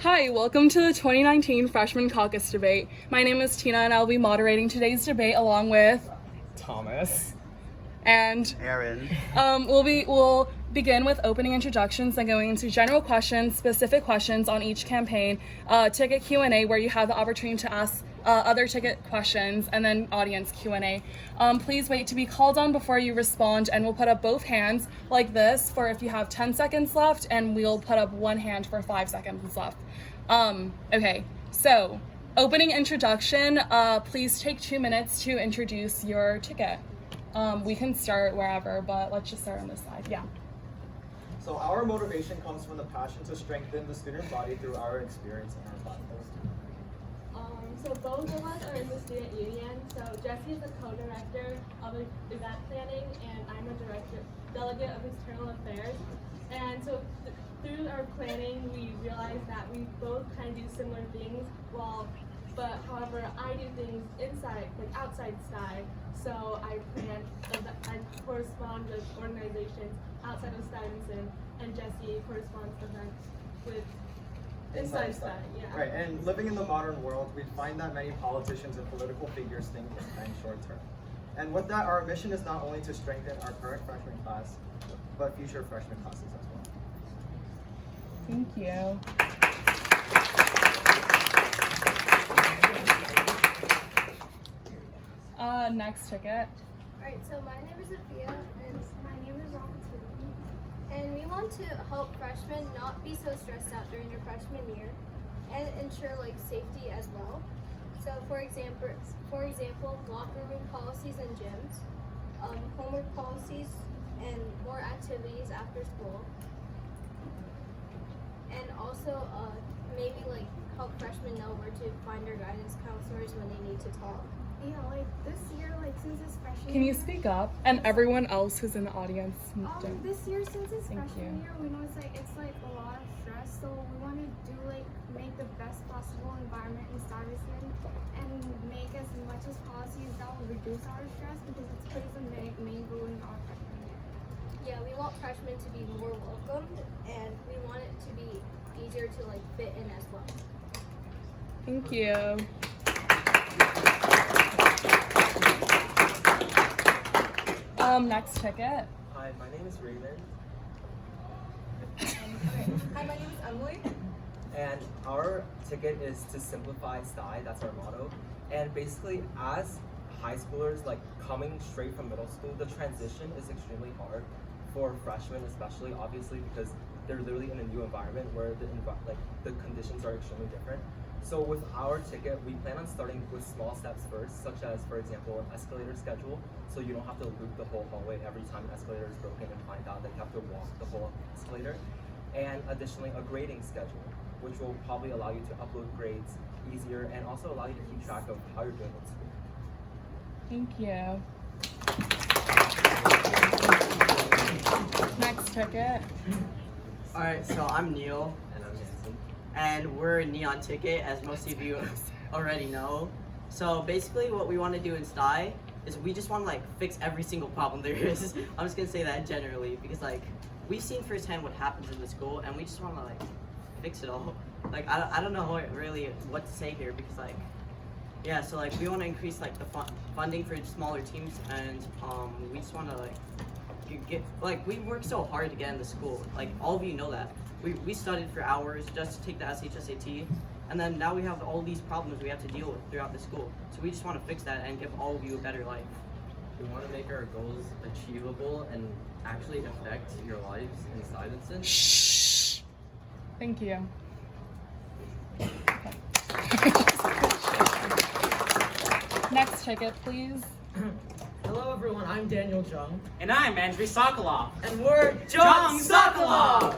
Hi, welcome to the 2019 Freshman Caucus debate. My name is Tina and I'll be moderating today's debate along with Thomas and Aaron. We'll begin with opening introductions and going into general questions, specific questions on each campaign, ticket Q&A where you have the opportunity to ask other ticket questions, and then audience Q&A. Please wait to be called on before you respond, and we'll put up both hands like this for if you have 10 seconds left, and we'll put up one hand for 5 seconds left. Okay, so opening introduction, please take 2 minutes to introduce your ticket. We can start wherever, but let's just start on this side. Yeah. So our motivation comes from the passion to strengthen the student body through our experience in our platform. So both of us are in the student union. So Jesse is the co-director of event planning, and I'm a delegate of external affairs. And so through our planning, we realized that we both kind of do similar things. But however, I do things outside Sty. So I correspond with organizations outside of Stuyvesant, and Jesse corresponds events with inside Sty. Yeah. Right, and living in the modern world, we find that many politicians and political figures think in short term. And with that, our mission is not only to strengthen our current freshman class, but future freshman classes as well. Thank you. Next ticket. Alright, so my name is Sophia, and my name is Agnihotri. And we want to help freshmen not be so stressed out during their freshman year, and ensure safety as well. So for example, locker room policies and gyms, homework policies, and more activities after school. And also maybe help freshmen know where to find their guidance counselors when they need to talk. Yeah, this year, since it's freshman Can you speak up? And everyone else who's in the audience. this year, since it's Thank freshman you. year, we know it's a lot of stress, so we want to do make the best possible environment in Stuyvesant and make as much as policies that will reduce our stress, because it plays a main role in our freshman year. Yeah, we want freshmen to be more welcomed, and we want it to be easier to fit in as well. Thank you. Next ticket. Hi, my name is Raymond. Hi, my name is Emily. And our ticket is to simplify Sty, that's our motto. And basically, as high schoolers, coming straight from middle school, the transition is extremely hard for freshmen, especially, obviously, because they're literally in a new environment where the conditions are extremely different. So with our ticket, we plan on starting with small steps first, such as, for example, an escalator schedule, so you don't have to loop the whole hallway every time an escalator is broken and find out that you have to walk the whole escalator. And additionally, a grading schedule, which will probably allow you to upload grades easier and also allow you to keep track of how you're doing in school. Thank you. Next ticket. Alright, so I'm Neil. And I'm Hanson. And we're Neon Ticket, as most of you already know. So basically what we want to do in Sty is we just want to fix every single problem there is. I'm just going to say that generally, because we've seen firsthand what happens in the school, and we just want to fix it all. I don't know what to say here, because yeah, so we want to increase the funding for smaller teams, and we just want to we work so hard to get into school. All of you know that. We studied for hours just to take the SHSAT, and then now we have all these problems we have to deal with throughout the school. So we just want to fix that and give all of you a better life. We want to make our goals achievable and actually affect your lives in Stuyvesant. Shh. Thank you. Next ticket, please. Hello everyone, I'm Daniel Jung. And I'm Andrei-Sokolov. And we're Jung-Sokolov!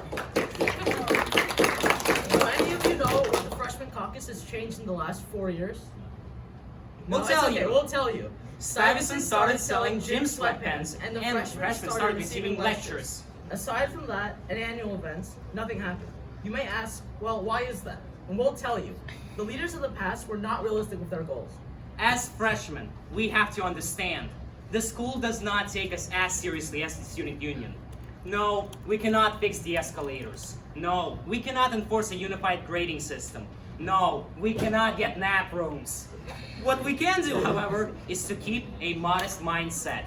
Do any of you know what the freshman caucus has changed in the last 4 years? We'll tell you. We'll tell you. Stuyvesant started selling gym sweatpants, and the freshmen started receiving lectures. Aside from that, at annual events, nothing happened. You may ask, well, why is that? And we'll tell you. The leaders of the past were not realistic with their goals. As freshmen, we have to understand, the school does not take us as seriously as the student union. No, we cannot fix the escalators. No, we cannot enforce a unified grading system. No, we cannot get nap rooms. What we can do, however, is to keep a modest mindset.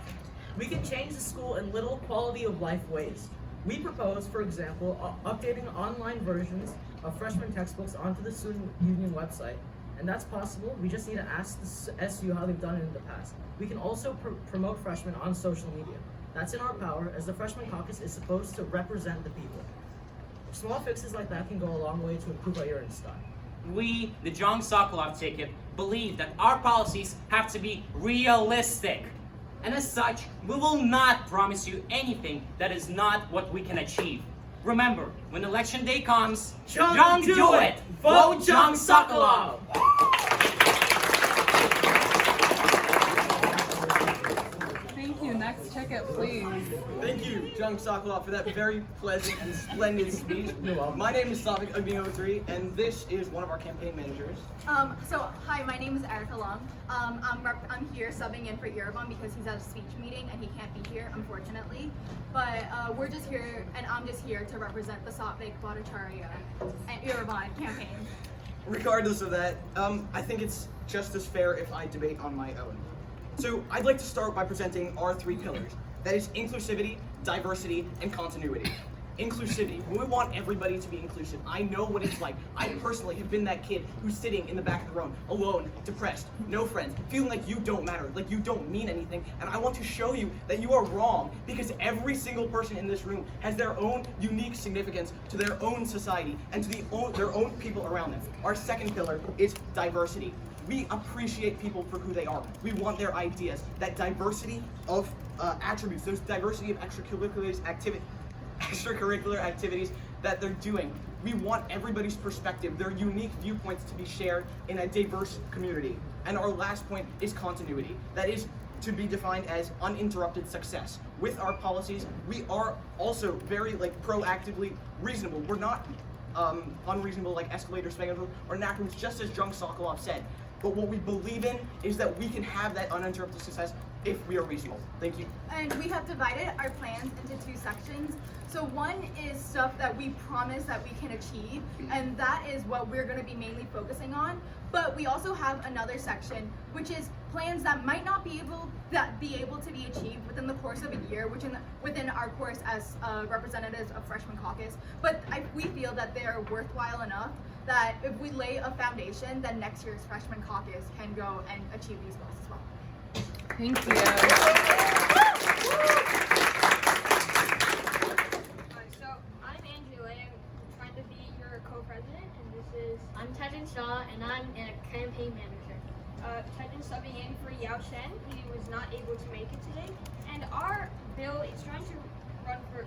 We can change the school in little quality of life ways. We propose, for example, updating online versions of freshman textbooks onto the student union website. And that's possible. We just need to ask the SU how they've done it in the past. We can also promote freshmen on social media. That's in our power, as the freshman caucus is supposed to represent the people. Small fixes like that can go a long way to improve our year in style. We, the Jung-Sokolov ticket, believe that our policies have to be realistic. And as such, we will not promise you anything that is not what we can achieve. Remember, when election day comes, Jung, do it! Vote Jung-Sokolov! Thank you. Next ticket, please. Thank you, Jung-Sokolov, for that very pleasant and splendid speech. My name is Agnihotri-Bhattacharyya, and this is one of our campaign managers. Hi, my name is Erica Long. I'm here subbing in for Yerevan because he's at a speech meeting and he can't be here, unfortunately. But we're just here, and I'm just here to represent the Bidica-Bhattacharyya and Yerevan campaign. Regardless of that, I think it's just as fair if I debate on my own. So I'd like to start by presenting our 3 pillars. That is inclusivity, diversity, and continuity. Inclusivity. We want everybody to be inclusive. I know what it's like. I personally have been that kid who's sitting in the back of the room, alone, depressed, no friends, feeling like you don't matter, like you don't mean anything. And I want to show you that you are wrong, because every single person in this room has their own unique significance to their own society and to their own people around them. Our second pillar is diversity. We appreciate people for who they are. We want their ideas. That diversity of attributes, those diversity of extracurricular activities that they're doing. We want everybody's perspective, their unique viewpoints to be shared in a diverse community. And our last point is continuity. That is to be defined as uninterrupted success. With our policies, we are also very proactively reasonable. We're not unreasonable like escalators, spangles, or nap rooms, just as Jung-Sokolov said. But what we believe in is that we can have that uninterrupted success if we are reasonable. Thank you. And we have divided our plans into 2 sections. So one is stuff that we promise that we can achieve, and that is what we're going to be mainly focusing on. But we also have another section, which is plans that might not be able to be achieved within the course of a year, within our course as representatives of Freshman Caucus. But we feel that they are worthwhile enough that if we lay a foundation, then next year's Freshman Caucus can go and achieve these goals as well. Thank you. So I'm Angela, I'm trying to be your co-president, and I'm Tajin Shah, and I'm a campaign manager. Tajin subbing in for Yao Shen. He was not able to make it today, and our bill is trying to run for.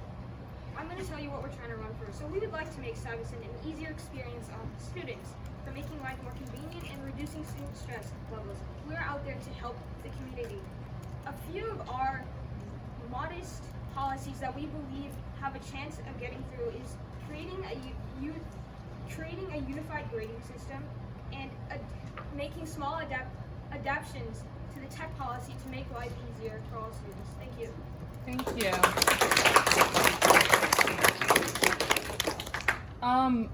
I'm going to tell you what we're trying to run for. So we would like to make Stuyvesant an easier experience on students, for making life more convenient and reducing student stress levels. We're out there to help the community. A few of our modest policies that we believe have a chance of getting through is creating a unified grading system and making small adaptations to the tech policy to make life easier for all students. Thank you. Thank you.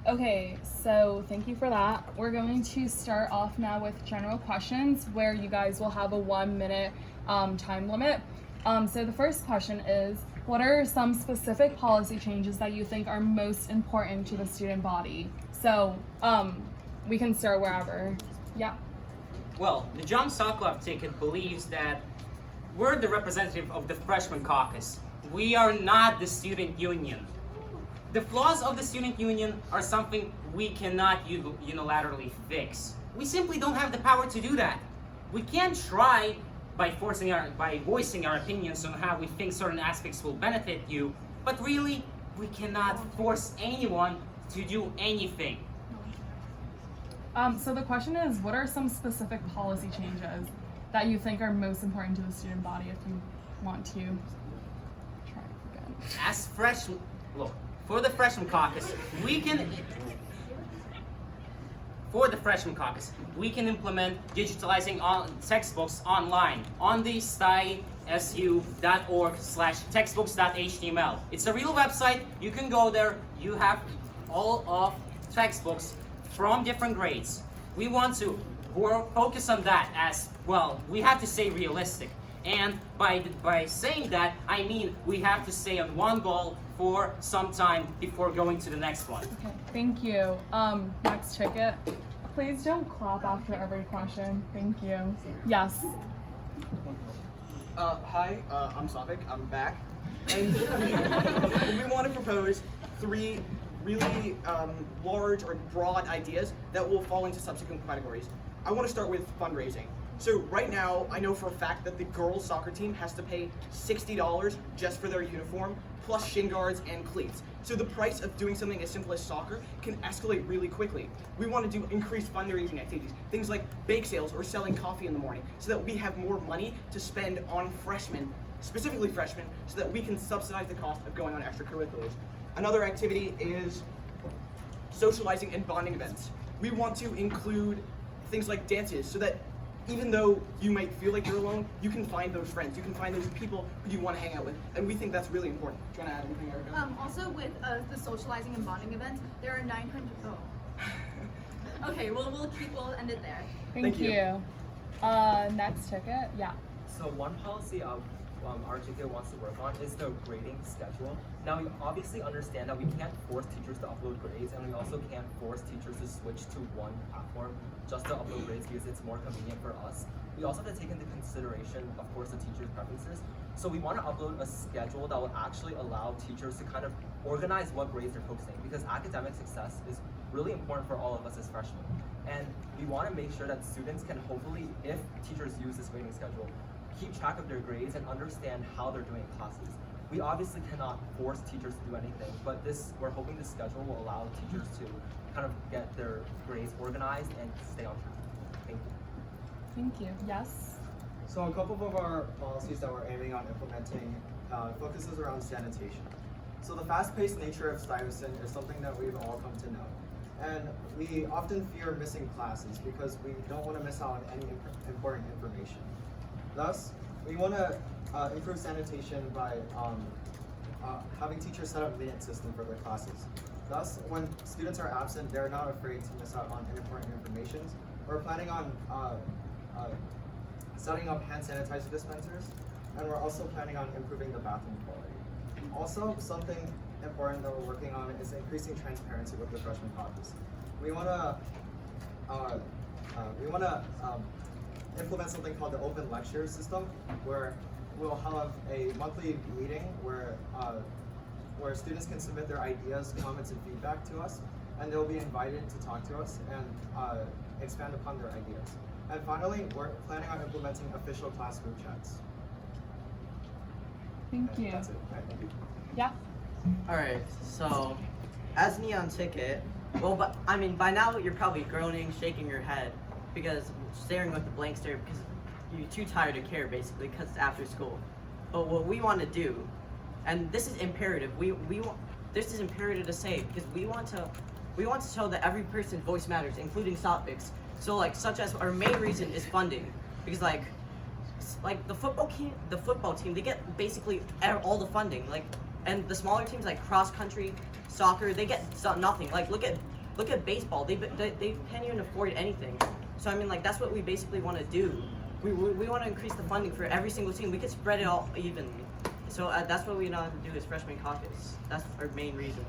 Okay, so thank you for that. We're going to start off now with general questions where you guys will have a 1-minute time limit. So the first question is, what are some specific policy changes that you think are most important to the student body? So we can start wherever. Yeah. Well, the Jung-Sokolov ticket believes that we're the representative of the freshman caucus. We are not the student union. The flaws of the student union are something we cannot unilaterally fix. We simply don't have the power to do that. We can try by voicing our opinions on how we think certain aspects will benefit you, but really, we cannot force anyone to do anything. So the question is, what are some specific policy changes that you think are most important to the student body if you want to try again? As freshmen, look, for the freshman caucus, we can for the Freshman Caucus, we can implement digitalizing textbooks online on the stuysu.org/textbooks.html. It's a real website. You can go there. You have all of textbooks from different grades. We want to focus on that as well. We have to stay realistic. And by saying that, I mean we have to stay on one goal for some time before going to the next one. Okay, thank you. Next ticket. Please don't clap after every question. Thank you. Yes. Hi, I'm Savik. I'm back. And we want to propose 3 really large or broad ideas that will fall into subsequent categories. I want to start with fundraising. So right now, I know for a fact that the girls' soccer team has to pay $60 just for their uniform, plus shin guards and cleats. So the price of doing something as simple as soccer can escalate really quickly. We want to do increased fundraising activities, things like bake sales or selling coffee in the morning, so that we have more money to spend on freshmen, specifically freshmen, so that we can subsidize the cost of going on extracurriculars. Another activity is socializing and bonding events. We want to include things like dances, so that even though you might feel like you're alone, you can find those friends, you can find those people who you want to hang out with, and we think that's really important. Do you want to add anything, Erica? Also with the socializing and bonding events, there are 900. Okay, we'll end it there. Thank you. Next ticket. Yeah. So one policy our ticket wants to work on is the grading schedule. Now we obviously understand that we can't force teachers to upload grades, and we also can't force teachers to switch to one platform just to upload grades because it's more convenient for us. We also have to take into consideration, of course, the teachers' preferences. So we want to upload a schedule that will actually allow teachers to kind of organize what grades they're focusing, because academic success is really important for all of us as freshmen. And we want to make sure that students can hopefully, if teachers use this grading schedule, keep track of their grades and understand how they're doing in classes. We obviously cannot force teachers to do anything, but we're hoping this schedule will allow teachers to kind of get their grades organized and stay on track. Thank you. Thank you. Yes. So a couple of our policies that we're aiming on implementing focuses around sanitation. So the fast-paced nature of Stuyvesant is something that we've all come to know. And we often fear missing classes because we don't want to miss out on any important information. Thus, we want to improve sanitation by having teachers set up minute system for their classes. Thus, when students are absent, they're not afraid to miss out on important information. We're planning on setting up hand sanitizer dispensers, and we're also planning on improving the bathroom quality. Also, something important that we're working on is increasing transparency with the freshman caucus. We want to implement something called the open lecture system, where we'll have a monthly meeting where students can submit their ideas, comments, and feedback to us, and they'll be invited to talk to us and expand upon their ideas. And finally, we're planning on implementing official class group chats. Thank you. That's it. All right, thank you. Yeah. Alright, so as Neon Ticket, well, but I mean, by now you're probably groaning, shaking your head, because staring with the blank stare because you're too tired to care, basically, because it's after school. But what we want to do, and this is imperative, this is imperative to say, because we want to show that every person's voice matters, including topics. So such as our main reason is funding, because the football team, they get basically all the funding, and the smaller teams like cross country, soccer, they get nothing. Look at baseball, they can't even afford anything. So I mean, that's what we basically want to do. We want to increase the funding for every single team. We could spread it all evenly. So that's what we know how to do as freshman caucus. That's our main reason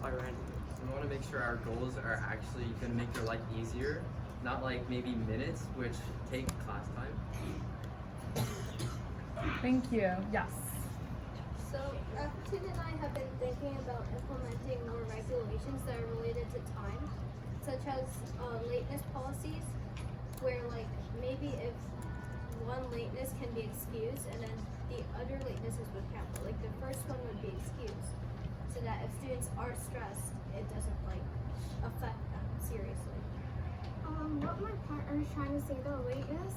why we're in. So we want to make sure our goals are actually going to make your life easier, not maybe minutes, which take class time. Thank you. Yes. So, Rapid and I have been thinking about implementing more regulations that are related to time, such as lateness policies, where maybe if one lateness can be excused and then the other latenesses would count, but the first one would be excused, so that if students are stressed, it doesn't affect them seriously. What my partner is trying to say, the lateness,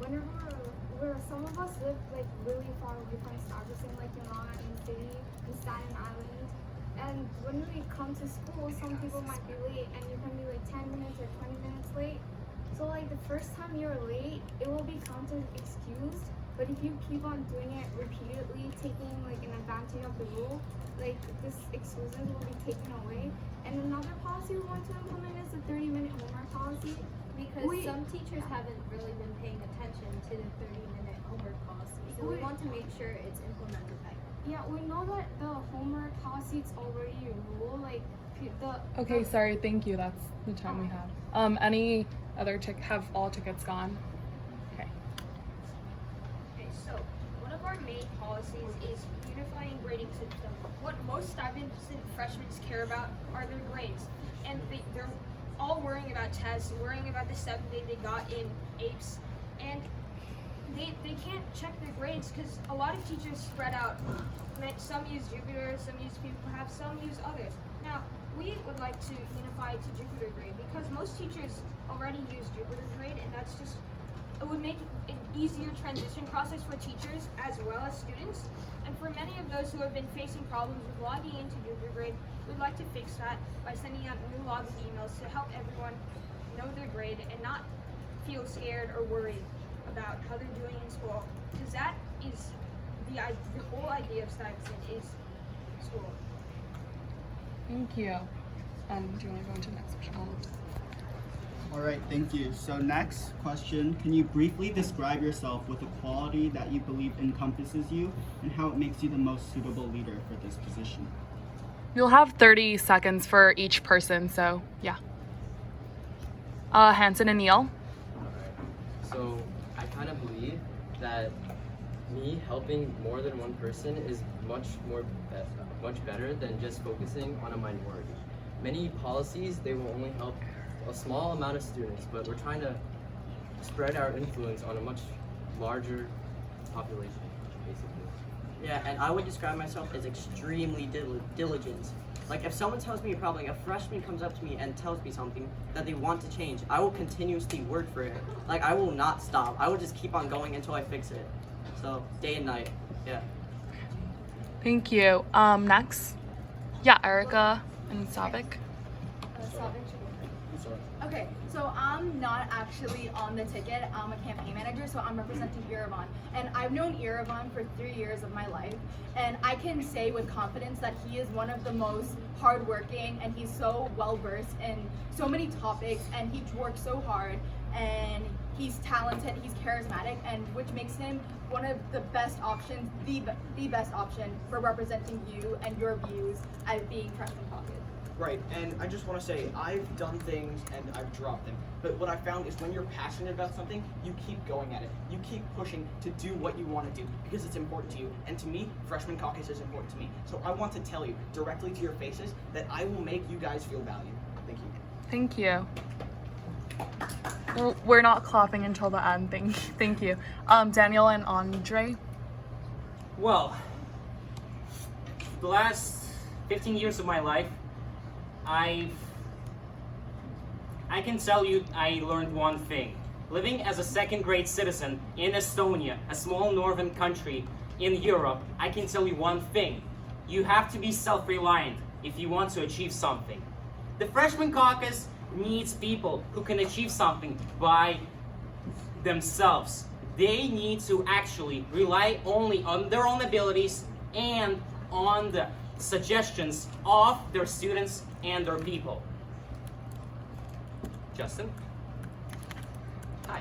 whenever some of us live really far away from Stuyvesant, in Long Island City, in Staten Island, And when we come to school, some people might be late, and you can be like 10 minutes or 20 minutes late. So like the first time you're late, it will be counted excused. But if you keep on doing it repeatedly, taking like an advantage of the rule, like this excuses will be taken away. And another policy we want to implement is the 30-minute homework policy. Because some teachers haven't really been paying attention to the 30-minute homework policy. So we want to make sure it's implemented better. Yeah, we know that the homework policy is already a rule. Like Okay, sorry. Thank you. That's the time we have. Any other have all tickets gone? Okay. Okay, so one of our main policies is unifying grading system. What most Stuyvesant freshmen care about are their grades, and they're all worrying about tests, worrying about the stuff that they got in APES, and they can't check their grades because a lot of teachers spread out. Some use Jupyter, some use perhaps some use others. Now, we would like to unify to Jupyter Grade because most teachers already use Jupyter Grade, and that's just, it would make an easier transition process for teachers as well as students. And for many of those who have been facing problems with logging into Jupyter Grade, we'd like to fix that by sending out new login emails to help everyone know their grade and not feel scared or worried about how they're doing in school. Because that is the whole idea of Stuyvesant is school. Thank you. Do you want to go into the next question? All right, thank you. So next question, can you briefly describe yourself with a quality that you believe encompasses you and how it makes you the most suitable leader for this position? You'll have 30 seconds for each person, so yeah. Hanson and Neil. So I kind of believe that me helping more than one person is much better than just focusing on a minority. Many policies, they will only help a small amount of students, but we're trying to spread our influence on a much larger population, basically. Yeah, and I would describe myself as extremely diligent. Like if someone tells me a problem, like a freshman comes up to me and tells me something that they want to change, I will continuously work for it. Like I will not stop. I will just keep on going until I fix it. So day and night, yeah. Thank you. Next. Yeah, Erica and Savik. Okay, so I'm not actually on the ticket. I'm a campaign manager, so I'm representing Yerevan. And I've known Yerevan for 3 years of my life, and I can say with confidence that he is one of the most hardworking, and he's so well-versed in so many topics, and he works so hard, and he's talented, he's charismatic, and which makes him one of the best options, the best option for representing you and your views as being freshman caucus. Right, and I just want to say, I've done things and I've dropped them. But what I found is when you're passionate about something, you keep going at it. You keep pushing to do what you want to do because it's important to you. And to me, freshman caucus is important to me. So I want to tell you directly to your faces that I will make you guys feel valued. Thank you. Thank you. We're not clapping until the end. Thank you. Daniel and Andre. Well, the last 15 years of my life, I can tell you I learned one thing. Living as a second-grade citizen in Estonia, a small northern country in Europe, I can tell you one thing. You have to be self-reliant if you want to achieve something. The freshman caucus needs people who can achieve something by themselves. They need to actually rely only on their own abilities and on the suggestions of their students and their people. Justin? Hi.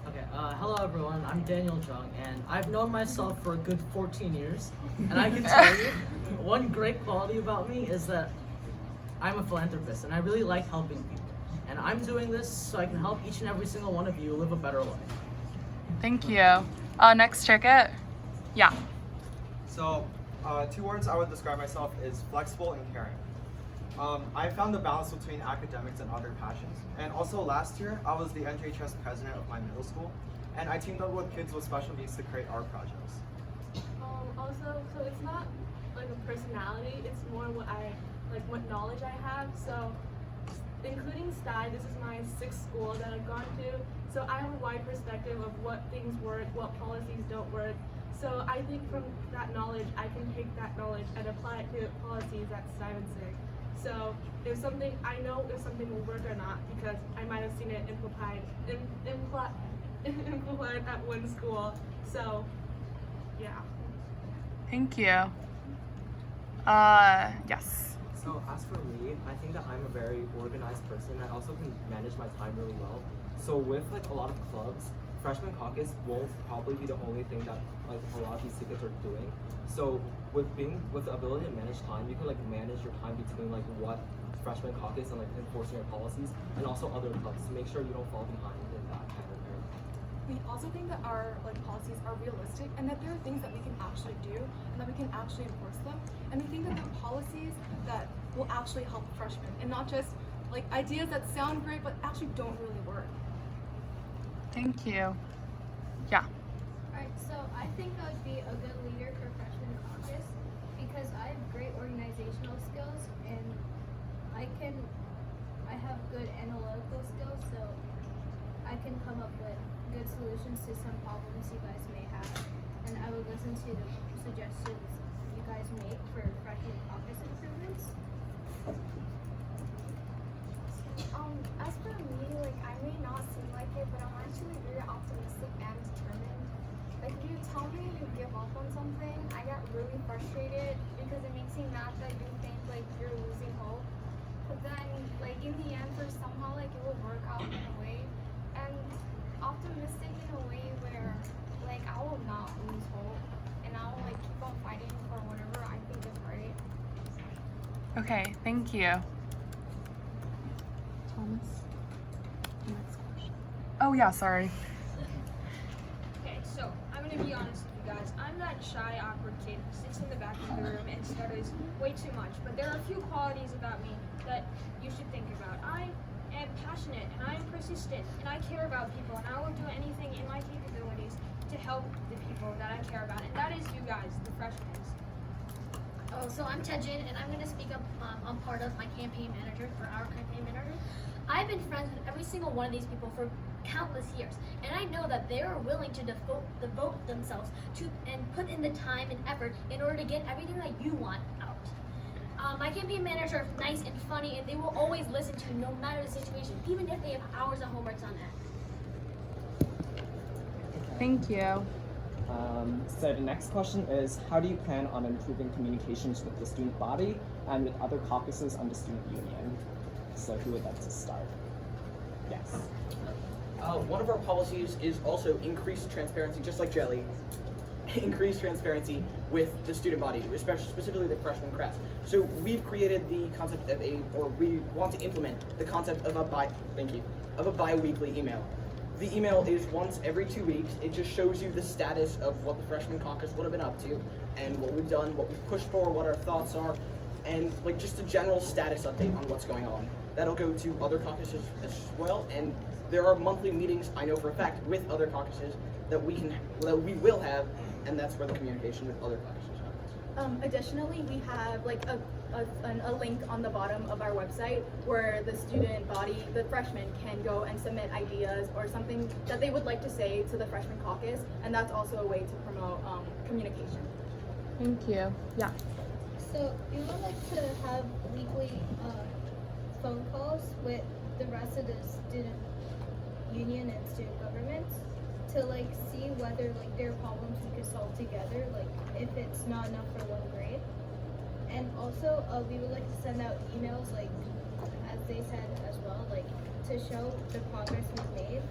Okay, hello everyone, I'm Daniel Jung, and I've known myself for a good 14 years, and I can tell you, one great quality about me is that I'm a philanthropist, and I really like helping people. And I'm doing this so I can help each and every single one of you live a better life. Thank you. Next ticket. Yeah. So, 2 words I would describe myself is flexible and caring. I found the balance between academics and other passions. And also last year, I was the NJHS president of my middle school, and I teamed up with kids with special needs to create art projects. Also, so it's not like a personality, it's more what knowledge I have. So, including STY, this is my 6th school that I've gone to, so I have a wide perspective of what things work, what policies don't work. So I think from that knowledge, I can take that knowledge and apply it to policies at Stuyvesant. So if something, I know if something will work or not because I might have seen it implied at one school. So yeah. Thank you. Yes. So as for me, I think that I'm a very organized person. I also can manage my time really well. So with like a lot of clubs, freshman caucus won't probably be the only thing that like a lot of these tickets are doing. So with the ability to manage time, you can like manage your time between like what freshman caucus and like enforcing your policies and also other clubs to make sure you don't fall behind in that kind of area. We also think that our policies are realistic and that there are things that we can actually do and that we can actually enforce them. And we think that they're policies that will actually help freshmen and not just like ideas that sound great but actually don't really work. Thank you. Yeah. Alright, so I think I would be a good leader for freshman caucus because I have great organizational skills and I have good analytical skills, so I can come up with good solutions to some problems you guys may have, and I would listen to the suggestions you guys make for freshman caucus improvements. As for me, like I may not seem like it, but I'm actually very optimistic and determined. Like if you tell me to give up on something, I get really frustrated because it makes me mad that you think like you're losing hope. But then like in the end, for somehow like it will work out in a way, and optimistic in a way where like I will not lose hope and I will like keep on fighting for whatever I think is right. Okay, thank you. Thomas? Next question. Oh yeah, sorry. Okay, so I'm gonna be honest with you guys. I'm that shy, awkward kid who sits in the back of the room and stutters way too much. But there are a few qualities about me that you should think about. I am passionate and I am persistent and I care about people and I will do anything in my capabilities to help the people that I care about. And that is you guys, the freshmen. Oh, so I'm Tejin, and I'm going to speak up on part of my campaign manager, or our campaign manager. I've been friends with every single one of these people for countless years, and I know that they are willing to devote themselves to and put in the time and effort in order to get everything that you want out. My campaign manager are nice and funny, and they will always listen to you no matter the situation, even if they have hours of homeworks on that. Thank you. So the next question is, how do you plan on improving communications with the student body and with other caucuses on the student union? So who would like to start? Yes. One of our policies is also increased transparency, just like Jelly. Increased transparency with the student body, especially specifically the freshman class. So we've created the concept of we want to implement the concept of a bi-weekly email. The email is once every 2 weeks. It just shows you the status of what the freshman caucus would have been up to and what we've done, what we've pushed for, what our thoughts are, and like just a general status update on what's going on. That'll go to other caucuses as well, and there are monthly meetings, I know for a fact, with other caucuses that we will have, and that's where the communication with other caucuses happens. Additionally, we have like a link on the bottom of our website where the student body, the freshmen, can go and submit ideas or something that they would like to say to the freshman caucus, and that's also a way to promote communication. Thank you. Yeah. So we would like to have weekly phone calls with the rest of the student union and student governments to like see whether like there are problems we could solve together, like if it's not enough for one grade. And also we would like to send out emails, like as they said as well, like to show the progress we've made.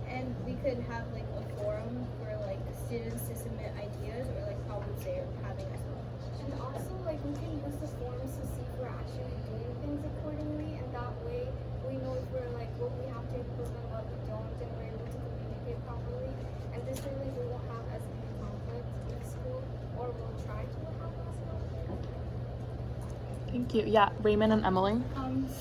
And we could have like a forum for like students to submit ideas or like problems they're having as well. And also, like, we can use the forums to see if we're actually doing things accordingly, and that way we know if we're like what we have to improve and what we don't, and we're able to communicate properly. And this way we won't have as many conflicts in school, or we'll try to have as well. Thank you. Yeah, Raymond and Emily.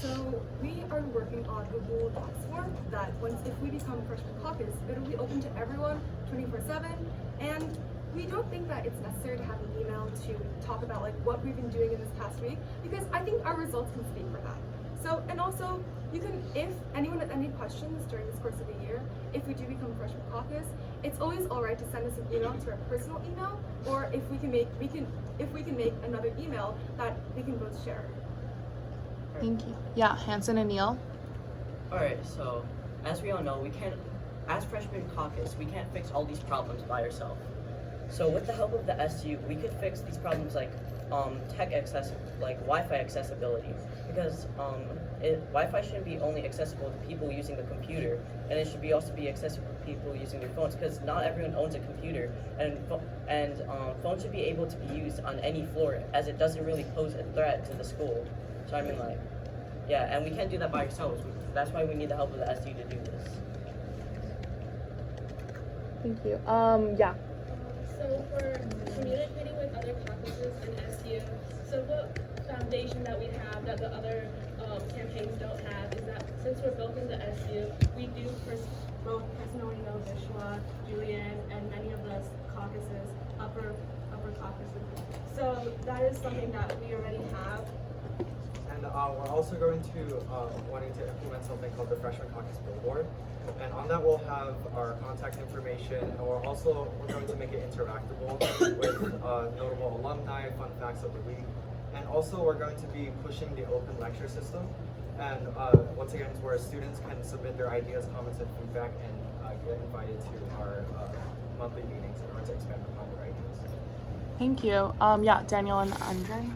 So we are working on a Google Docs form that if we become freshman caucus, it'll be open to everyone 24/7, and we don't think that it's necessary to have an email to talk about like what we've been doing in this past week, because I think our results can speak for that. So, and also, you can, if anyone has any questions during this course of the year, if we do become a freshman caucus, it's always all right to send us an email to our personal email, or if we can make another email that we can both share. Thank you. Yeah, Hanson and Neil. Alright, so as we all know, as freshman caucus, we can't fix all these problems by ourselves. So with the help of the SU, we could fix these problems like Wi-Fi accessibility, because Wi-Fi shouldn't be only accessible to people using the computer, and it should also be accessible to people using their phones, because not everyone owns a computer, and phones should be able to be used on any floor, as it doesn't really pose a threat to the school. So I mean, like, yeah, and we can't do that by ourselves. That's why we need the help of the SU to do this. Thank you. Yeah. So for communicating with other caucuses and SU, so the foundation that we have that the other campaigns don't have is that since we're both in the SU, we do both personally know Vishwa, Julian, and many of the caucuses, upper caucuses. So that is something that we already have. And we're also going to wanting to implement something called the Freshman Caucus Billboard. And on that we'll have our contact information, and we're going to make it interactable with notable alumni, fun facts of the week. And also we're going to be pushing the open lecture system. And once again, where students can submit their ideas, comments, and feedback, and get invited to our monthly meetings in order to expand upon their ideas. Thank you. Yeah, Daniel and Andre.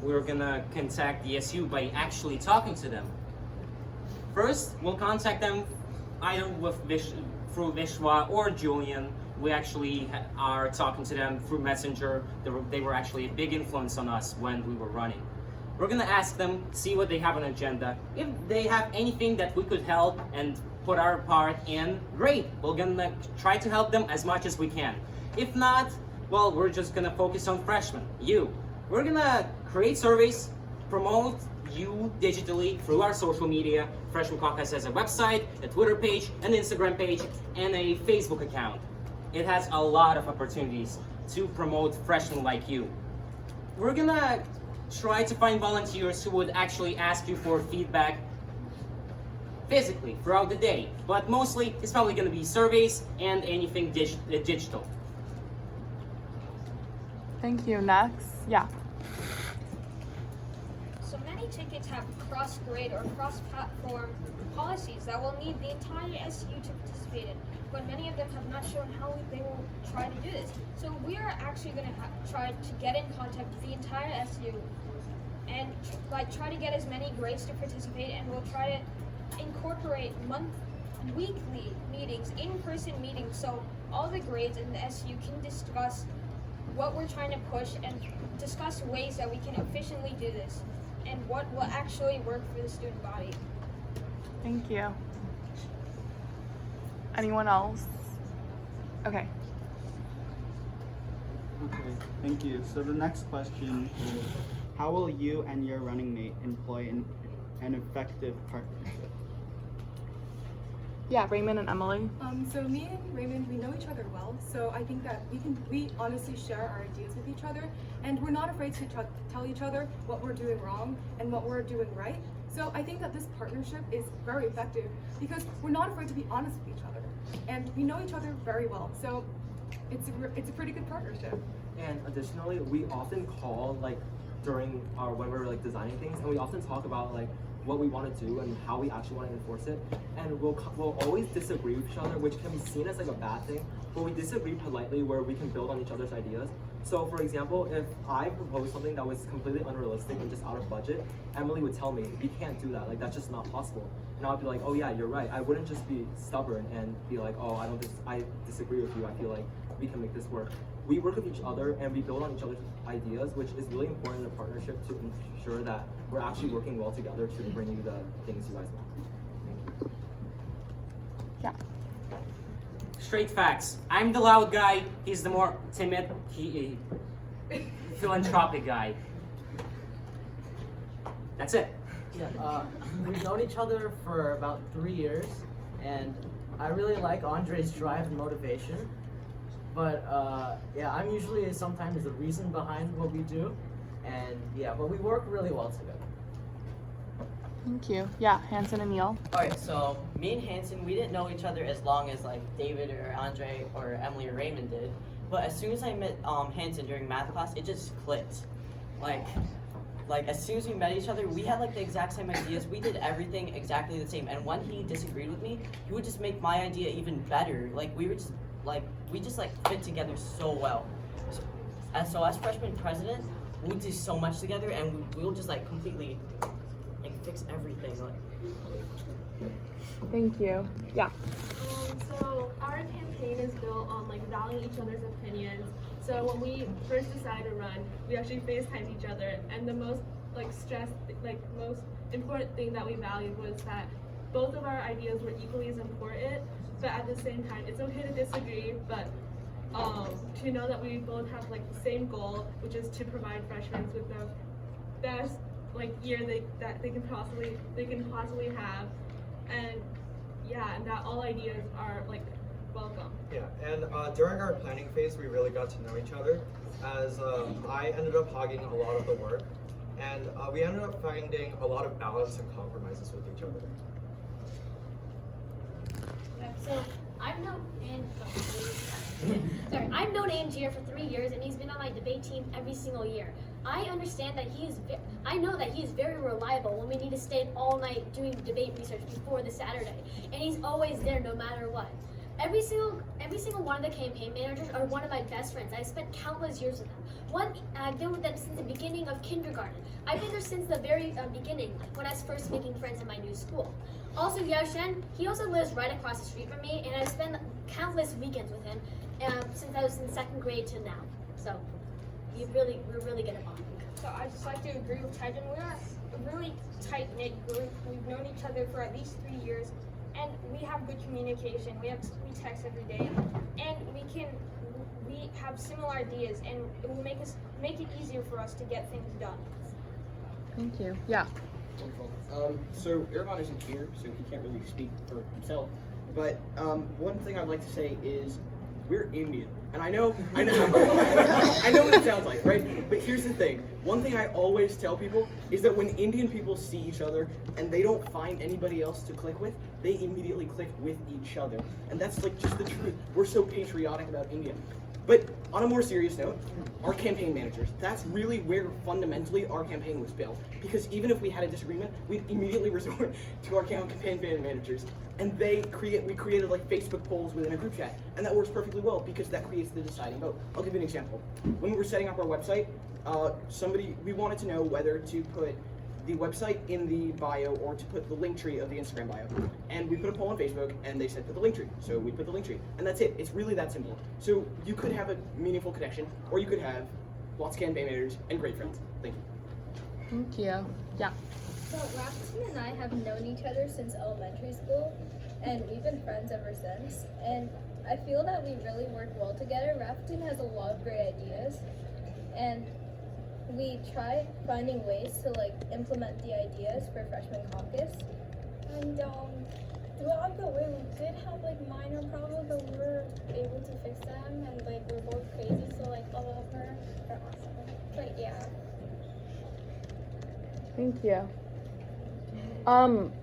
We're gonna contact the SU by actually talking to them. First, we'll contact them either through Vishwa or Julian. We actually are talking to them through Messenger. They were actually a big influence on us when we were running. We're gonna ask them, see what they have on agenda. If they have anything that we could help and put our part in, great. We're gonna try to help them as much as we can. If not, well, we're just gonna focus on freshmen, you. We're gonna create surveys, promote you digitally through our social media. Freshman Caucus has a website, a Twitter page, an Instagram page, and a Facebook account. It has a lot of opportunities to promote freshmen like you. We're gonna try to find volunteers who would actually ask you for feedback physically throughout the day, but mostly it's probably gonna be surveys and anything digital. Thank you. Next. Yeah. So many tickets have cross-grade or cross-platform policies that will need the entire SU to participate in, but many of them have not shown how they will try to do this. So we are actually going to try to get in contact with the entire SU and try to get as many grades to participate, and we'll try to incorporate weekly meetings, in-person meetings, so all the grades in the SU can discuss what we're trying to push and discuss ways that we can efficiently do this and what will actually work for the student body. Thank you. Anyone else? Okay. Okay, thank you. So the next question is, how will you and your running mate employ an effective partnership? Yeah, Raymond and Emily. So me and Raymond, we know each other well, so I think that we honestly share our ideas with each other, and we're not afraid to tell each other what we're doing wrong and what we're doing right. So I think that this partnership is very effective because we're not afraid to be honest with each other, and we know each other very well. So it's a pretty good partnership. And additionally, we often call during when we're designing things, and we often talk about what we want to do and how we actually want to enforce it. And we'll always disagree with each other, which can be seen as a bad thing, but we disagree politely where we can build on each other's ideas. So for example, if I proposed something that was completely unrealistic and just out of budget, Emily would tell me, you can't do that, that's just not possible. And I'd be like, oh yeah, you're right. I wouldn't just be stubborn and be like, oh, I disagree with you. I feel like we can make this work. We work with each other and we build on each other's ideas, which is really important in a partnership to ensure that we're actually working well together to bring you the things you guys want. Thank you. Yeah. Straight facts. I'm the loud guy. He's the more timid, philanthropic guy. That's it. Yeah, we've known each other for about 3 years, and I really like Andre's drive and motivation. But yeah, I'm usually sometimes the reason behind what we do, and yeah, but we work really well together. Thank you. Yeah, Hanson and Neil. Alright, so me and Hanson, we didn't know each other as long as like David or Andre or Emily or Raymond did. But as soon as I met Hanson during math class, it just clicked. Like as soon as we met each other, we had like the exact same ideas. We did everything exactly the same. And when he disagreed with me, he would just make my idea even better. Like we just fit together so well. So as freshman president, we would do so much together, and we'll just like completely fix everything. Thank you. Yeah. So our campaign is built on like valuing each other's opinions. So when we first decided to run, we actually FaceTimed each other, and the most most important thing that we valued was that both of our ideas were equally as important, but at the same time, it's okay to disagree, but to know that we both have like the same goal, which is to provide freshmen with the best year that they can possibly have, and that all ideas are welcome. Yeah, and during our planning phase, we really got to know each other, as I ended up hogging a lot of the work, and we ended up finding a lot of balance and compromises with each other. So I've known Angier for 3 years, and he's been on my debate team every single year. I understand that I know that he is very reliable when we need to stay all night doing debate research before the Saturday, and he's always there no matter what. Every single one of the campaign managers are one of my best friends. I spent countless years with them. I've been with them since the beginning of kindergarten. I've been there since the very beginning, when I was first making friends in my new school. Also, Yao Shen, he also lives right across the street from me, and I've spent countless weekends with him since I was in 2nd grade to now. So, we're really good at bonding. So I'd just like to agree with Ted, and we're a really tight-knit group. We've known each other for at least 3 years, and we have good communication. We text every day, and we have similar ideas, and it will make it easier for us to get things done. Thank you. Yeah. Wonderful. So Irvan isn't here, so he can't really speak for himself. But one thing I'd like to say is we're Indian. And I know I know what it sounds like, right? But here's the thing. One thing I always tell people is that when Indian people see each other and they don't find anybody else to click with, they immediately click with each other. And that's just the truth. We're so patriotic about India. But on a more serious note, our campaign managers, that's really where fundamentally our campaign was built. Because even if we had a disagreement, we'd immediately resort to our campaign managers. And we created Facebook polls within a group chat. And that works perfectly well because that creates the deciding vote. I'll give you an example. When we were setting up our website, we wanted to know whether to put the website in the bio or to put the link tree of the Instagram bio. And we put a poll on Facebook and they said put the link tree. So we put the link tree. And that's it. It's really that simple. So you could have a meaningful connection, or you could have lots of campaign managers and great friends. Thank you. Thank you. Yeah. So Rafton and I have known each other since elementary school, and we've been friends ever since. And I feel that we really work well together. Rafton has a lot of great ideas, and we try finding ways to implement the ideas for freshman caucus. And throughout the way, we did have minor problems, but we were able to fix them. And we're both crazy, so all of her are awesome. But yeah. Thank you.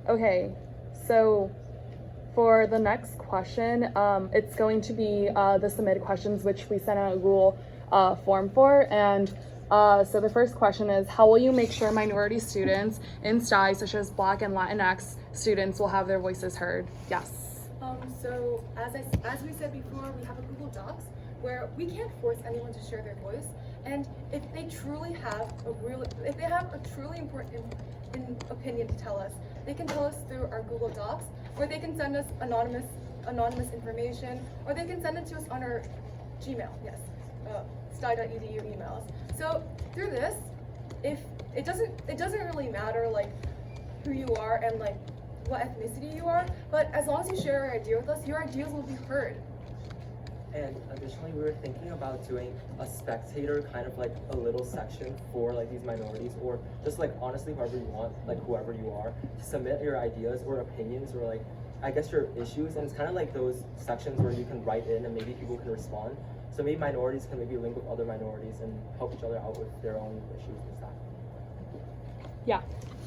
Okay, so for the next question, it's going to be the submitted questions, which we sent out a Google form for. And so the first question is, how will you make sure minority students in STI, such as Black and Latinx students, will have their voices heard? Yes. So as we said before, we have a Google Docs where we can't force anyone to share their voice. And if they have a truly important opinion to tell us, they can tell us through our Google Docs, or they can send us anonymous information, or they can send it to us on our Gmail, yes, Stuyvesant.edu emails. So through this, if it doesn't really matter who you are and what ethnicity you are, but as long as you share your idea with us, your ideas will be heard. And additionally, we were thinking about doing a spectator kind of a little section for these minorities, or just honestly whoever you want, whoever you are, to submit your ideas or opinions or I guess your issues. And it's kind of those sections where you can write in and maybe people can respond. So maybe minorities can maybe link with other minorities and help each other out with their own issues and stuff. Yeah.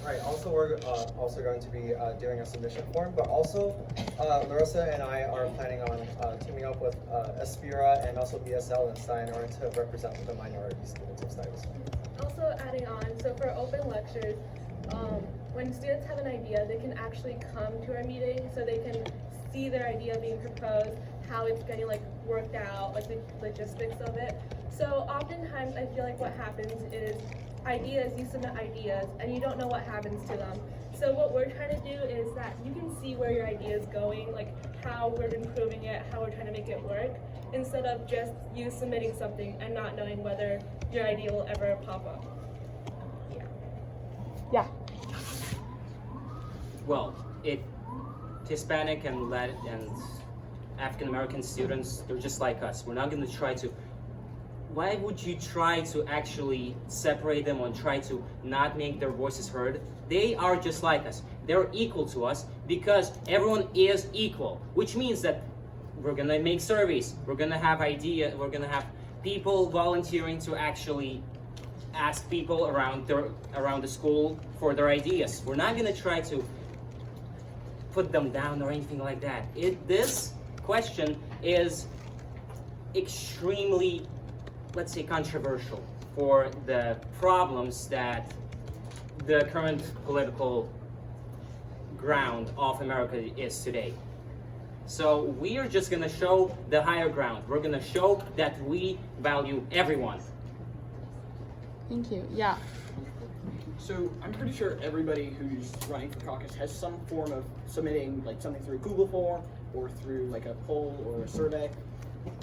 Right. Also, we're also going to be doing a submission form, but also Larissa and I are planning on teaming up with Aspira and also BSL and Stein in order to represent the minority students of Stuyvesant. Also adding on, so for open lectures, when students have an idea, they can actually come to our meeting so they can see their idea being proposed, how it's getting like worked out, like the logistics of it. So oftentimes I feel like what happens is you submit ideas and you don't know what happens to them. So what we're trying to do is that you can see where your idea is going, like how we're improving it, how we're trying to make it work, instead of just you submitting something and not knowing whether your idea will ever pop up. Yeah. Well, if Hispanic and Latin and African American students, they're just like us. We're not going to try to. Why would you try to actually separate them or try to not make their voices heard? They are just like us. They're equal to us because everyone is equal, which means that we're going to make surveys. We're going to have ideas. We're going to have people volunteering to actually ask people around the school for their ideas. We're not going to try to put them down or anything like that. This question is extremely, let's say, controversial for the problems that the current political ground of America is today. So we are just going to show the higher ground. We're going to show that we value everyone. Thank you. Yeah. So I'm pretty sure everybody who's running for caucus has some form of submitting like something through a Google form or through like a poll or a survey.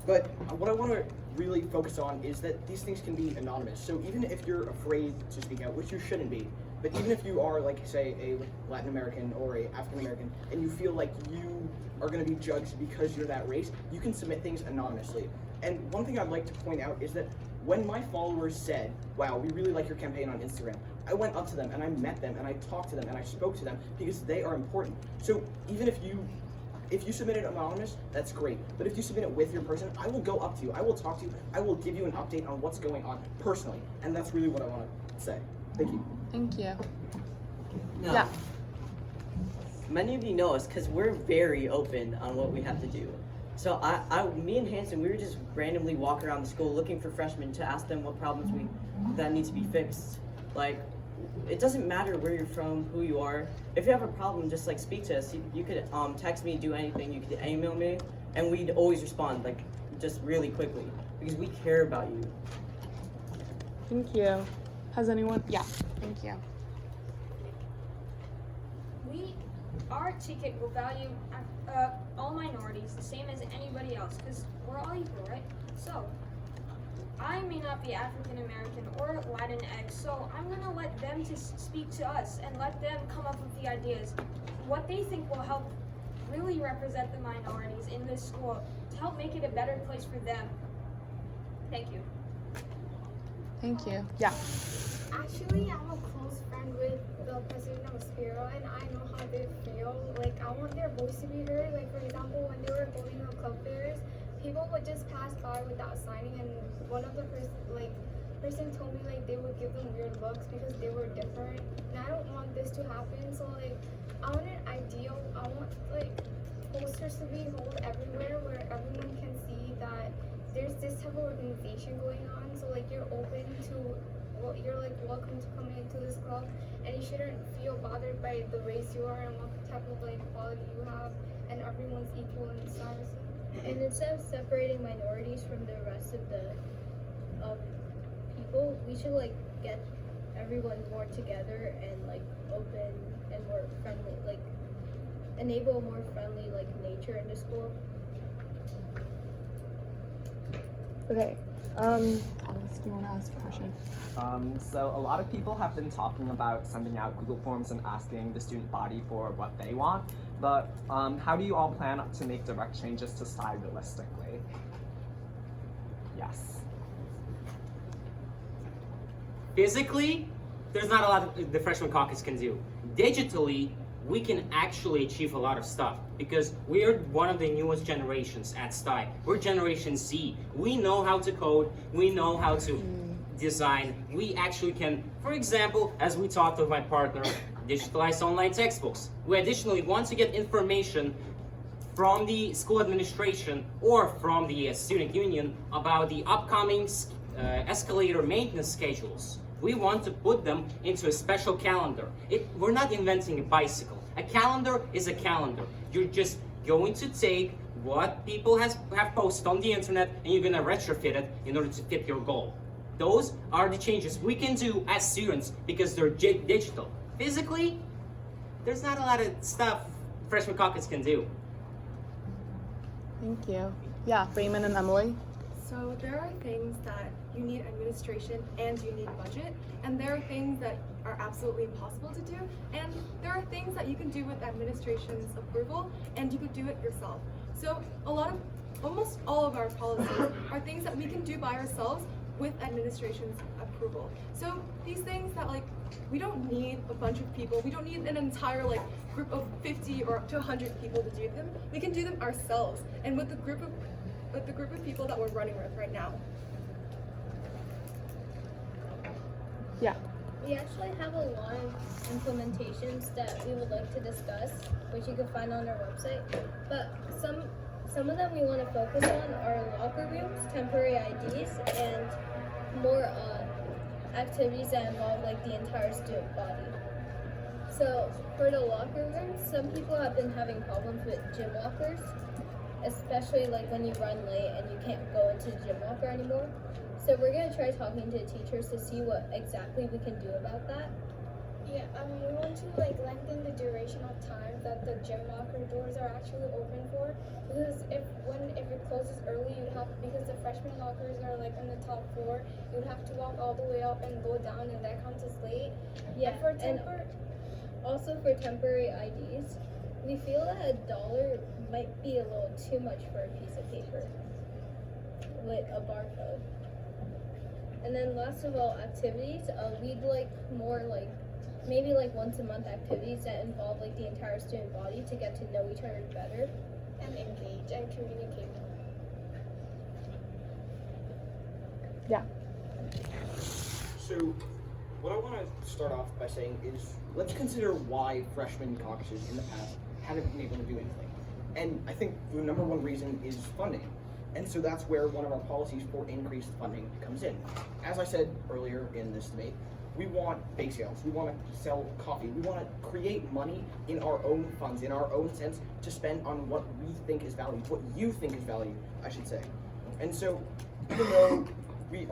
But what I want to really focus on is that these things can be anonymous. So even if you're afraid to speak out, which you shouldn't be, but even if you are like say a Latin American or a African American and you feel like you are going to be judged because you're that race, you can submit things anonymously. And one thing I'd like to point out is that when my followers said, wow, we really like your campaign on Instagram, I went up to them and I met them and I talked to them and I spoke to them because they are important. So even if you submit it anonymous, that's great. But if you submit it with your person, I will go up to you, I will talk to you, I will give you an update on what's going on personally. And that's really what I want to say. Thank you. Thank you. No. Yeah. Many of you know us because we're very open on what we have to do. So me and Hanson, we were just randomly walking around the school looking for freshmen to ask them what problems that need to be fixed. Like, it doesn't matter where you're from, who you are. If you have a problem, just like speak to us. You could text me, do anything. You could email me, and we'd always respond like just really quickly because we care about you. Thank you. Has anyone? Yeah. Thank you. Our ticket will value all minorities the same as anybody else because we're all equal, right? So I may not be African American or Latinx, so I'm gonna let them to speak to us and let them come up with the ideas, what they think will help really represent the minorities in this school to help make it a better place for them. Thank you. Thank you. Yeah. Actually, I'm a close friend with the president of Aspira, and I know how they feel. Like, I want their voice to be heard. Like, for example, when they were going on club fairs, people would just pass by without signing, and one of the person told me like they would give them weird looks because they were different, and I don't want this to happen. So like, I want an ideal. I want like posters to be held everywhere where everyone can see that there's this type of organization going on. So like, you're open to. You're like welcome to come into this club, and you shouldn't feel bothered by the race you are and what type of like quality you have, and everyone's equal in Stuyvesant. And instead of separating minorities from the rest of the people, we should like get everyone more together and like open and more friendly, like enable a more friendly like nature in the school. Okay. Alice, do you want to ask a question? So a lot of people have been talking about sending out Google Forms and asking the student body for what they want, but how do you all plan to make direct changes to Sty realistically? Yes. Physically, there's not a lot the freshman caucus can do. Digitally, we can actually achieve a lot of stuff because we're one of the newest generations at Sty. We're Generation Z. We know how to code. We know how to design, we actually can, for example, as we talked with my partner, digitalize online textbooks. We additionally want to get information from the school administration or from the student union about the upcoming escalator maintenance schedules. We want to put them into a special calendar. We're not inventing a bicycle. A calendar is a calendar. You're just going to take what people have posted on the internet and you're going to retrofit it in order to fit your goal. Those are the changes we can do as students because they're digital. Physically, there's not a lot of stuff Freshman Caucus can do. Thank you. Yeah, Raymond and Emily. So there are things that you need administration and you need budget, and there are things that are absolutely impossible to do, and there are things that you can do with administration's approval, and you could do it yourself. So almost all of our policies are things that we can do by ourselves with administration's approval. So these things that we don't need a bunch of people, we don't need an entire group of 50 or to 100 people to do them. We can do them ourselves, and with the group of people that we're running with right now. Yeah. We actually have a lot of implementations that we would like to discuss, which you can find on our website. But some of them we want to focus on are locker rooms, temporary IDs, and more activities that involve the entire student body. So for the locker rooms, some people have been having problems with gym lockers, especially when you run late and you can't go into the gym locker anymore. So we're going to try talking to teachers to see what exactly we can do about that. Yeah, we want to lengthen the duration of time that the gym locker doors are actually open for, because if it closes early, because the freshman lockers are on the top floor, you'd have to walk all the way up and go down, and that counts as late. Yeah, and also for temporary IDs, we feel that $1 might be a little too much for a piece of paper with a barcode. And then last of all, activities, we'd like more maybe once a month activities that involve the entire student body to get to know each other better. And engage and communicate. Yeah. So, what I want to start off by saying is, let's consider why freshman caucuses in the past haven't been able to do anything. And I think the number one reason is funding. And so that's where one of our policies for increased funding comes in. As I said earlier in this debate, we want bake sales, we want to sell coffee, we want to create money in our own funds, in our own sense, to spend on what we think is value, what you think is value, I should say. And so, even though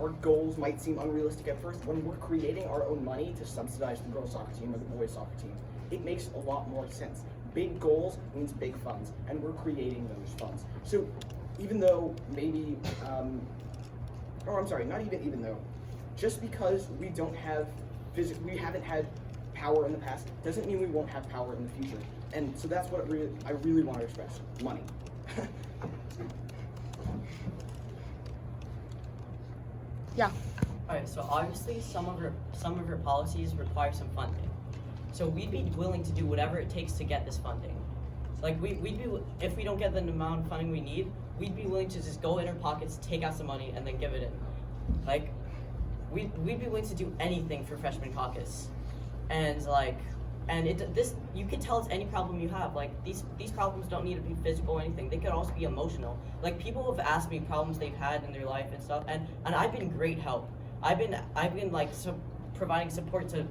our goals might seem unrealistic at first, when we're creating our own money to subsidize the girls' soccer team or the boys' soccer team, it makes a lot more sense. Big goals means big funds, and we're creating those funds. So, even though maybe, not even though, just because we don't have we haven't had power in the past doesn't mean we won't have power in the future. And so that's what I really want to express: money. Yeah. All right. So obviously, some of your policies require some funding. So we'd be willing to do whatever it takes to get this funding. We'd be, if we don't get the amount of funding we need, we'd be willing to just go in our pockets, take out some money, and then give it in. We'd be willing to do anything for freshman caucus, and you can tell us any problem you have. These problems don't need to be physical or anything. They could also be emotional. People have asked me problems they've had in their life and stuff, and I've been great help. I've been providing support to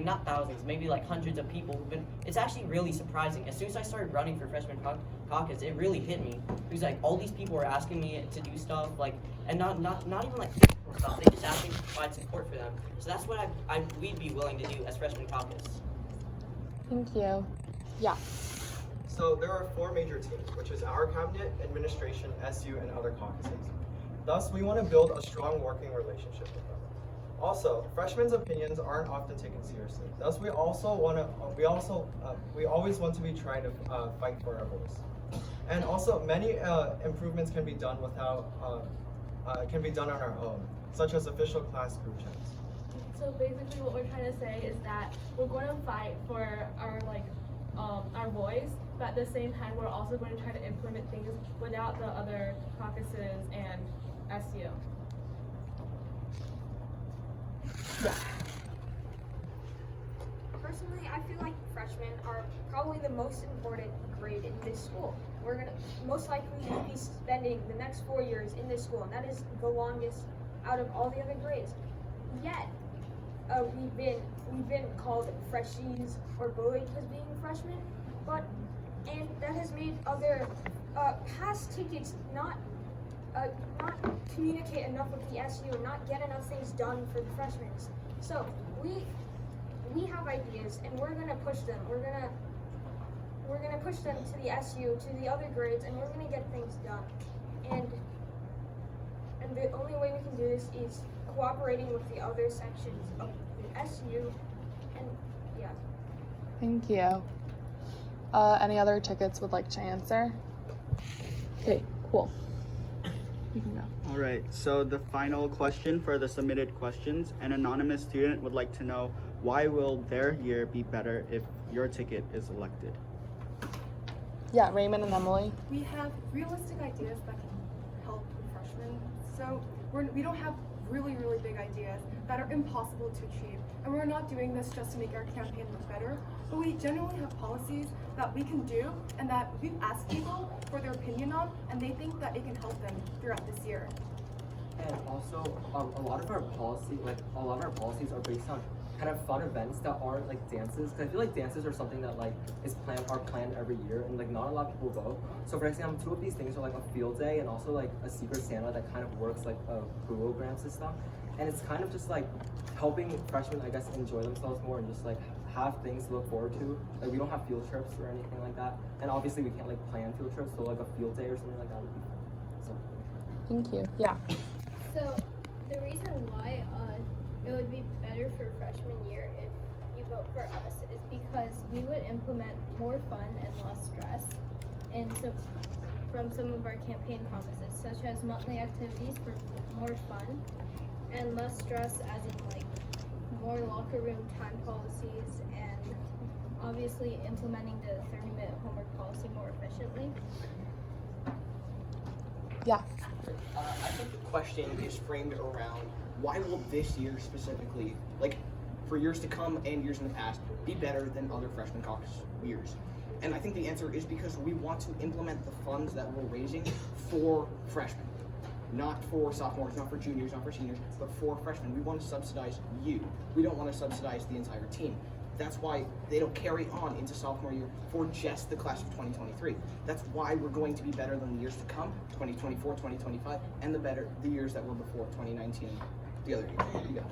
not thousands, maybe hundreds of people who've been. It's actually really surprising. As soon as I started running for freshman caucus, it really hit me. It was all these people were asking me to do stuff and not even physical stuff. They just asked me to provide support for them. So that's what we'd be willing to do as freshman caucus. Thank you. Yeah. So there are 4 major teams, which is our cabinet, administration, SU, and other caucuses. Thus, we want to build a strong working relationship with them. Also, freshmen' opinions aren't often taken seriously. Thus, we always want to be trying to fight for our voice. And also, many improvements can be done on our own, such as official class group chats. So basically, what we're trying to say is that we're going to fight for our voice, but at the same time, we're also going to try to implement things without the other caucuses and SU. Personally, I feel like freshmen are probably the most important grade in this school. We're gonna most likely be spending the next 4 years in this school, and that is the longest out of all the other grades. Yet, we've been called freshies or bullied because being freshmen, and that has made other past tickets not communicate enough with the SU and not get enough things done for the freshmen. So we have ideas and we're gonna push them. We're gonna push them to the SU, to the other grades, and we're gonna get things done. And the only way we can do this is cooperating with the other sections of the SU, and yeah. Thank you. Any other tickets would like to answer? Okay, cool. You can go. All right, so the final question for the submitted questions, an anonymous student would like to know, why will their year be better if your ticket is elected? Yeah, Raymond and Emily. We have realistic ideas that can help the freshmen. So we don't have really big ideas that are impossible to achieve. And we're not doing this just to make our campaign look better, but we genuinely have policies that we can do and that we've asked people for their opinion on, and they think that it can help them throughout this year. And also, a lot of our policies are based on kind of fun events that aren't like dances. Cause I feel like dances are something that are planned every year, and like not a lot of people go. So for example, two of these things are like a field day and also like a Secret Santa that kind of works like programs and stuff. And it's kind of just like helping freshmen, I guess, enjoy themselves more and just like have things to look forward to. Like we don't have field trips or anything like that, and obviously we can't like plan field trips, so like a field day or something like that would be fun. So. Thank you. Yeah. So the reason why it would be better for freshman year if you vote for us is because we would implement more fun and less stress, and so from some of our campaign promises, such as monthly activities for more fun and less stress, as in like more locker room time policies, and obviously implementing the 30-minute homework policy more efficiently. Yeah. I think the question is framed around why will this year specifically, like for years to come and years in the past, be better than other freshman caucus years? And I think the answer is because we want to implement the funds that we're raising for freshmen. Not for sophomores, not for juniors, not for seniors, but for freshmen. We want to subsidize you. We don't want to subsidize the entire team. That's why they don't carry on into sophomore year for just the class of 2023. That's why we're going to be better than the years to come, 2024, 2025, and the years that were before, 2019, the other years. You got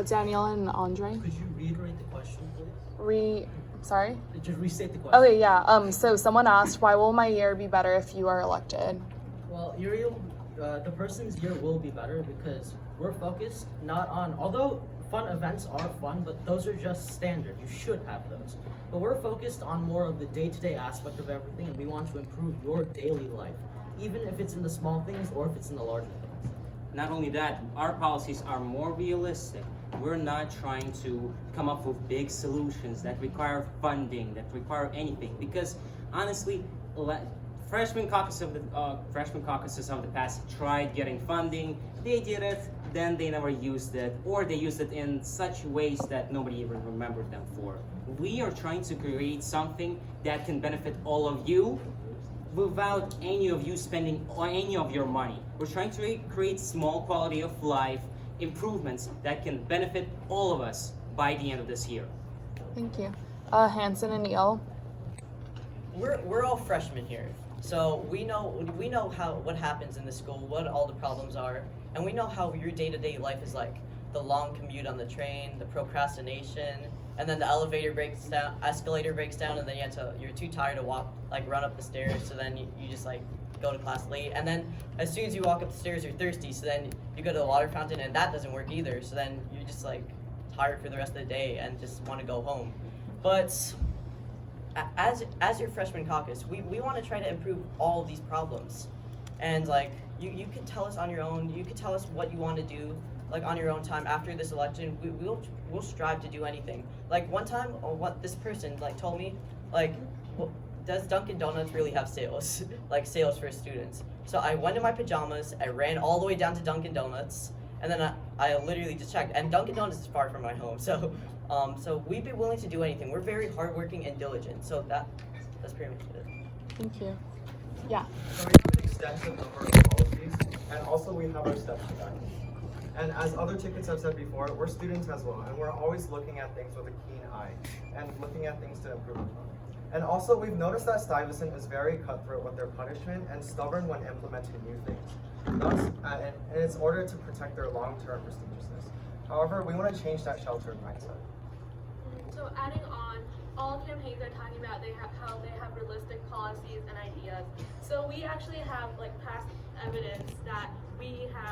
it. Danielle and Andre. Could you reiterate the question, please? Sorry? Just restate the question. Okay, yeah. So someone asked, why will my year be better if you are elected? Well, the person's year will be better because we're focused not on, although fun events are fun, but those are just standard. You should have those. But we're focused on more of the day-to-day aspect of everything, and we want to improve your daily life, even if it's in the small things or if it's in the larger things. Not only that, our policies are more realistic. We're not trying to come up with big solutions that require funding, that require anything, because honestly, freshman caucuses of the past tried getting funding. They did it, then they never used it, or they used it in such ways that nobody even remembered them for. We are trying to create something that can benefit all of you without any of you spending any of your money. We're trying to create small quality of life improvements that can benefit all of us by the end of this year. Thank you. Hanson and Neil. We're all freshmen here, so we know what happens in the school, what all the problems are, and we know how your day-to-day life is like. The long commute on the train, the procrastination, and then the escalator breaks down, and then you're too tired to run up the stairs, so then you just go to class late, and then as soon as you walk up the stairs, you're thirsty, so then you go to the water fountain, and that doesn't work either, so then you're just tired for the rest of the day and just want to go home. But as your freshman caucus, we want to try to improve all of these problems, and you can tell us on your own. You can tell us what you want to do, on your own time after this election. We'll strive to do anything. One time, what this person told me, does Dunkin' Donuts really have sales, sales for students? So I went in my pajamas, I ran all the way down to Dunkin' Donuts, and then I literally just checked, and Dunkin' Donuts is far from my home, so we'd be willing to do anything. We're very hardworking and diligent, so that's pretty much it. Thank you. Yeah. So we have an extensive number of policies, and also we have our steps to guide. And as other tickets have said before, we're students as well, and we're always looking at things with a keen eye, and looking at things to improve upon. And also, we've noticed that Stuyvesant is very cutthroat with their punishment and stubborn when implementing new things. Thus, and it's in order to protect their long-term prestigiousness. However, we want to change that sheltered mindset. So adding on, all campaigns are talking about how they have realistic policies and ideas. So we actually have like past evidence that we have